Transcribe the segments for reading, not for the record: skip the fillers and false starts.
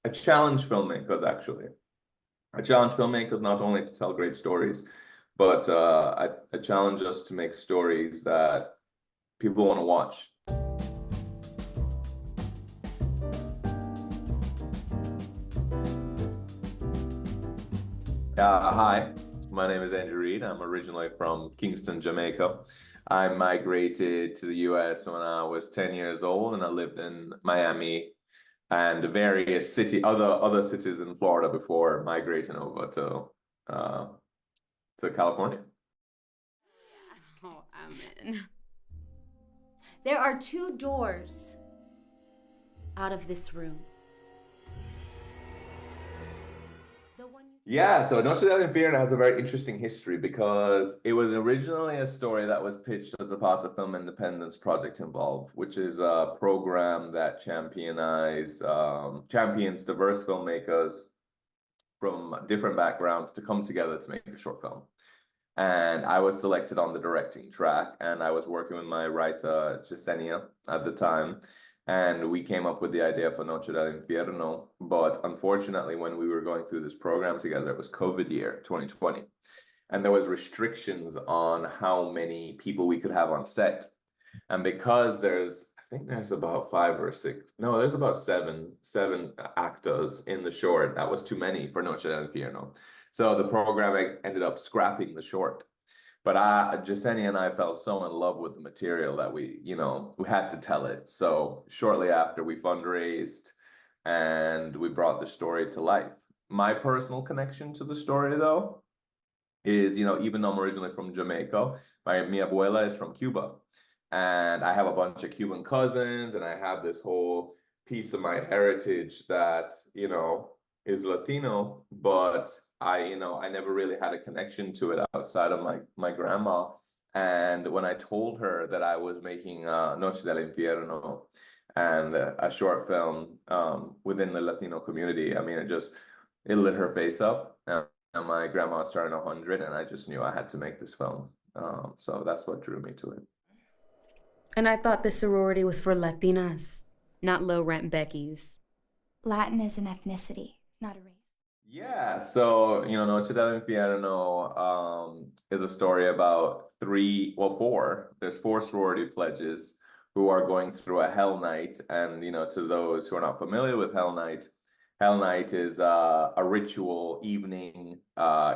I challenge filmmakers actually. I challenge filmmakers not only to tell great stories, but I challenge us to make stories that people want to watch. Hi, my name is Andrew Reid. I'm originally from Kingston, Jamaica. I migrated to the US when I was 10 years old, and I lived in Miami and various other cities in Florida before migrating over uh, to California. Oh, I'm in. There are 2 doors out of this room. Yeah, so Noche del Infierno has a very interesting history because it was originally a story that was pitched as a part of Film Independence Project Involve, which is a program that champions diverse filmmakers from different backgrounds to come together to make a short film. And I was selected on the directing track, and I was working with my writer, Yesenia, at the time. And we came up with the idea for Noche del Infierno. But unfortunately, when we were going through this program together, it was COVID year, 2020. And there was restrictions on how many people we could have on set. And because I think there's about 5 or 6, no, there's about seven actors in the short. That was too many for Noche del Infierno. So the program ended up scrapping the short. But Jasenia and I fell so in love with the material that we had to tell it. So shortly after, we fundraised and we brought the story to life. My personal connection to the story, though, is, even though I'm originally from Jamaica, mi abuela is from Cuba. And I have a bunch of Cuban cousins, and I have this whole piece of my heritage that, is Latino, but I never really had a connection to it outside of my grandma. And when I told her that I was making Noche del Infierno and a short film within the Latino community, I mean, it lit her face up. And my grandma was turning 100, and I just knew I had to make this film. So that's what drew me to it. And I thought the sorority was for Latinas, not low-rent Beckys. Latin is an ethnicity, not a race. Yeah, so, Noche del Infierno is a story about 4. There's 4 sorority pledges who are going through a Hell Night. And, to those who are not familiar with Hell Night is a ritual evening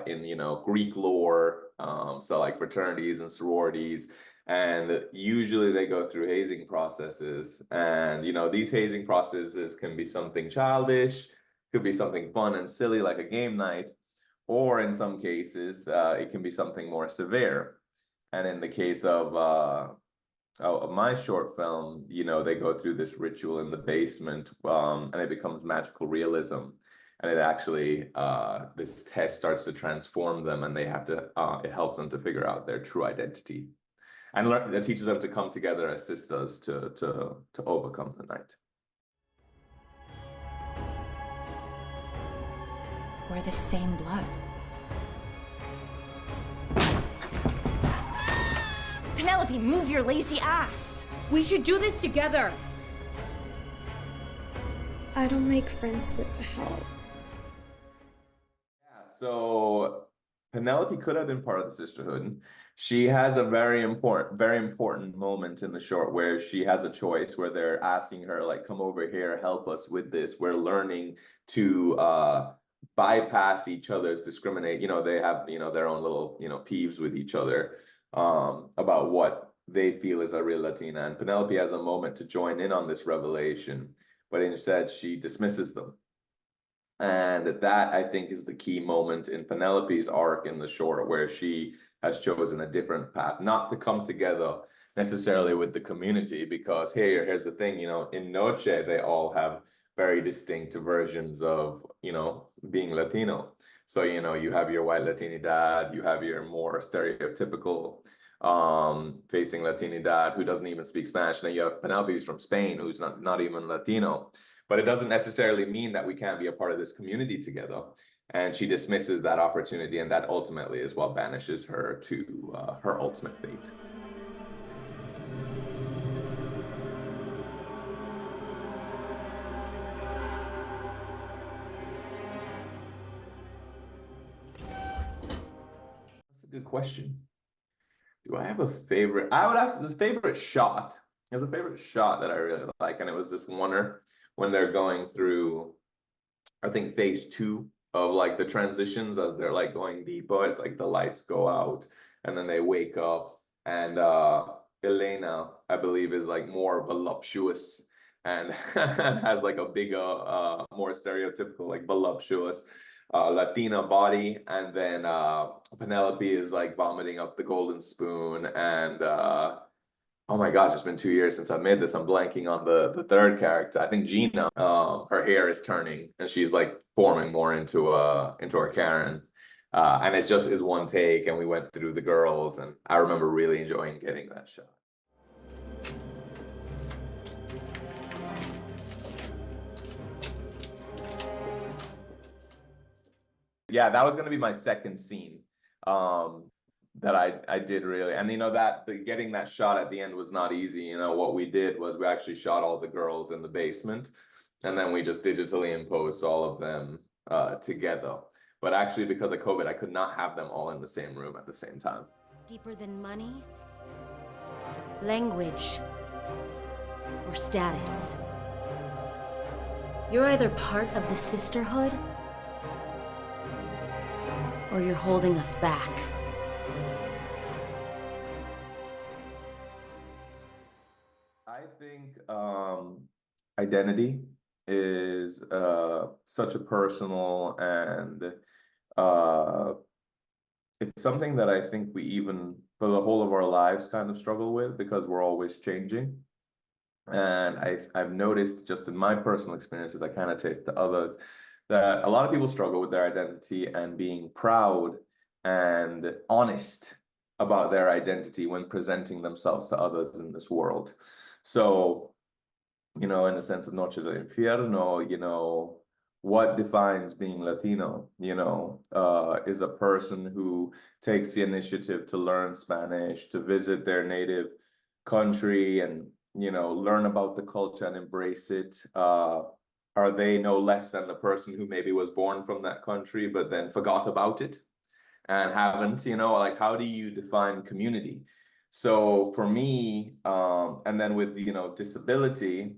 in, Greek lore. So like fraternities and sororities. And usually they go through hazing processes. And, these hazing processes can be something childish, could be something fun and silly like a game night, or in some cases, it can be something more severe. And in the case of my short film, they go through this ritual in the basement, and it becomes magical realism. And it actually, this test starts to transform them, and they have to, it helps them to figure out their true identity. And it teaches them to come together as sisters to overcome the night. We're the same blood. Penelope, move your lazy ass! We should do this together. I don't make friends with the help. Yeah, so Penelope could have been part of the sisterhood. She has a very important moment in the short where she has a choice, where they're asking her, like, come over here, help us with this. We're learning to bypass each other's discriminate. They have, their own little, peeves with each other about what they feel is a real Latina. And Penelope has a moment to join in on this revelation, but instead she dismisses them. And that, I think, is the key moment in Penelope's arc in the short, where she has chosen a different path, not to come together necessarily with the community, because here's the thing, in Noche, they all have very distinct versions of, being Latino. So, you have your white Latinidad, you have your more stereotypical facing Latinidad who doesn't even speak Spanish. And then you have Penelope, who's from Spain, who's not even Latino. But it doesn't necessarily mean that we can't be a part of this community together. And she dismisses that opportunity, and that ultimately is what banishes her to her ultimate fate. good question. Do I have a favorite? I would ask this favorite shot. There's a favorite shot that I really like, and it was this oneer when they're going through, I think, phase 2 of like the transitions as they're like going deeper. It's like the lights go out and then they wake up, and Elena, I believe, is like more voluptuous and has like a bigger, more stereotypical, like voluptuous Latina body, and then Penelope is like vomiting up the golden spoon, and oh my gosh, it's been 2 years since I made this. I'm blanking on the third character. I think Gina. Her hair is turning, and she's like forming more into a Karen. And it just is one take, and we went through the girls, and I remember really enjoying getting that shot. Yeah, that was gonna be my second scene. That I did really, and that getting that shot at the end was not easy. What we did was we actually shot all the girls in the basement, and then we just digitally imposed all of them together. But actually, because of COVID, I could not have them all in the same room at the same time. Deeper than money, language, or status. You're either part of the sisterhood, or you're holding us back. I think identity is such a personal, and it's something that I think we even for the whole of our lives kind of struggle with, because we're always changing. And I've noticed just in my personal experiences, I kind of taste the others, that a lot of people struggle with their identity and being proud and honest about their identity when presenting themselves to others in this world. So, in the sense of Noche del Infierno, what defines being Latino, is a person who takes the initiative to learn Spanish, to visit their native country, and, learn about the culture and embrace it. Are they no less than the person who maybe was born from that country, but then forgot about it and haven't, like, how do you define community? So for me, and then with, disability,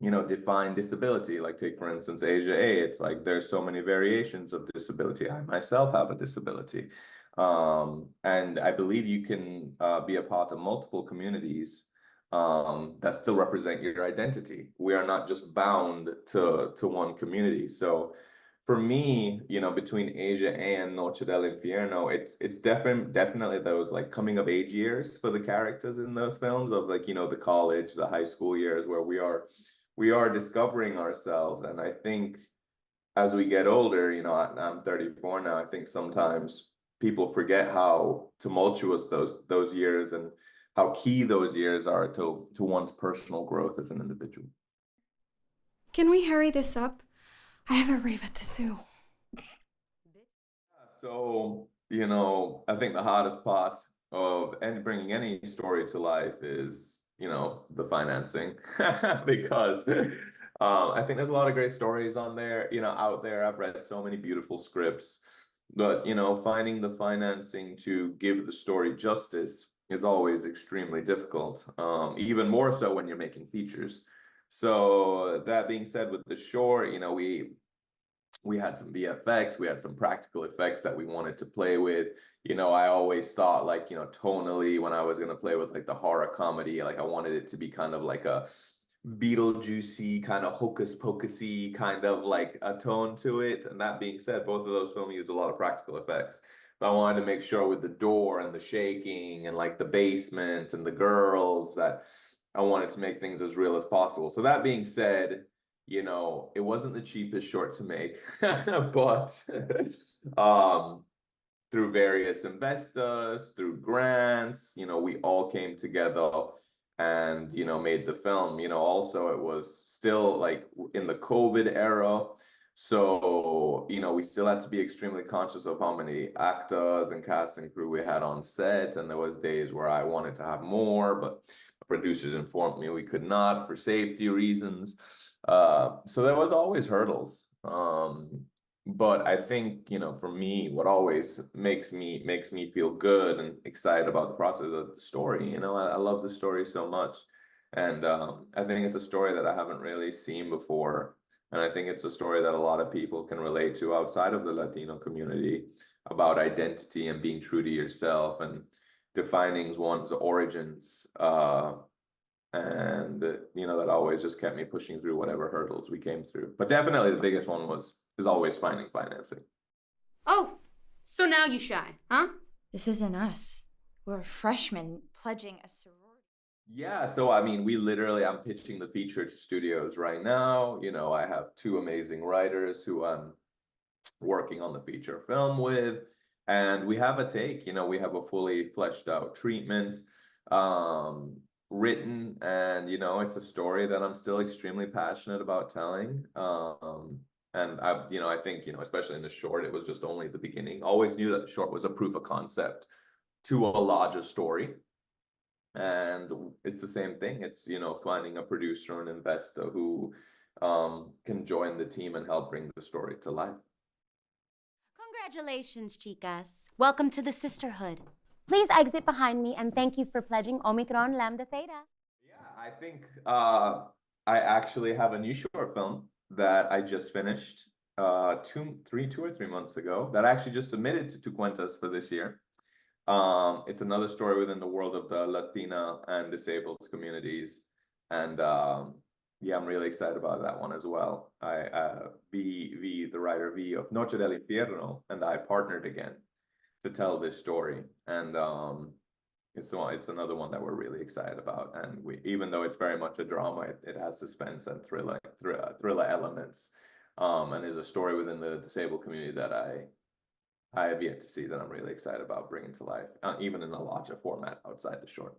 define disability, like take, for instance, Asia A, it's like there's so many variations of disability. I myself have a disability. And I believe you can be a part of multiple communities that still represent your identity. We are not just bound to one community. So for me, between Asia and Noche del Infierno, it's definitely those like coming of age years for the characters in those films, of like, the college, the high school years, where we are discovering ourselves. And I think as we get older, I'm 34 now, I think sometimes people forget how tumultuous those years and how key those years are to one's personal growth as an individual. Can we hurry this up? I have a rave at the zoo. So, I think the hardest part of bringing any story to life is, the financing, because I think there's a lot of great stories on there, out there. I've read so many beautiful scripts, but, finding the financing to give the story justice is always extremely difficult, even more so when you're making features. So that being said, with the short, we had some VFX, we had some practical effects that we wanted to play with. I always thought, like, tonally, when I was going to play with like the horror comedy, like I wanted it to be kind of like a Beetlejuicy, kind of hocus pocusy kind of like a tone to it. And that being said, both of those films use a lot of practical effects. But I wanted to make sure with the door and the shaking and like the basement and the girls, that I wanted to make things as real as possible. So that being said, it wasn't the cheapest short to make, but through various investors, through grants, we all came together and, made the film. Also it was still like in the COVID era. So, we still had to be extremely conscious of how many actors and cast and crew we had on set. And there was days where I wanted to have more, but producers informed me we could not for safety reasons. So there was always hurdles. But I think, you know, for me, what always makes me feel good and excited about the process of the story, you know, I love the story so much. And I think it's a story that I haven't really seen before. And I think it's a story that a lot of people can relate to outside of the Latino community about identity and being true to yourself and defining one's origins. And you know, that always just kept me pushing through whatever hurdles we came through. But definitely the biggest one is always finding financing. Oh, so now you shy, huh? This isn't us. We're freshmen pledging a sorority. Yeah, so I mean, I'm pitching the feature to studios right now. You know, I have two amazing writers who I'm working on the feature film with, and we have a take, you know, we have a fully fleshed out treatment written, and you know, it's a story that I'm still extremely passionate about telling. And you know, I think, you know, especially in the short, it was just only the beginning. Always knew that the short was a proof of concept to a larger story. And it's the same thing. It's, you know, finding a producer or an investor who can join the team and help bring the story to life. Congratulations, chicas. Welcome to the sisterhood. Please exit behind me and thank you for pledging Omicron Lambda Theta. Yeah, I think I actually have a new short film that I just finished 2 or 3 months ago that I actually just submitted to Cuentas for this year. It's another story within the world of the Latina and disabled communities, and yeah, I'm really excited about that one as well. The writer V of Noche del Infierno, and I partnered again to tell this story, and it's another one that we're really excited about. And even though it's very much a drama, it has suspense and thriller elements, and is a story within the disabled community that I have yet to see, that I'm really excited about bringing to life, even in a larger format outside the short.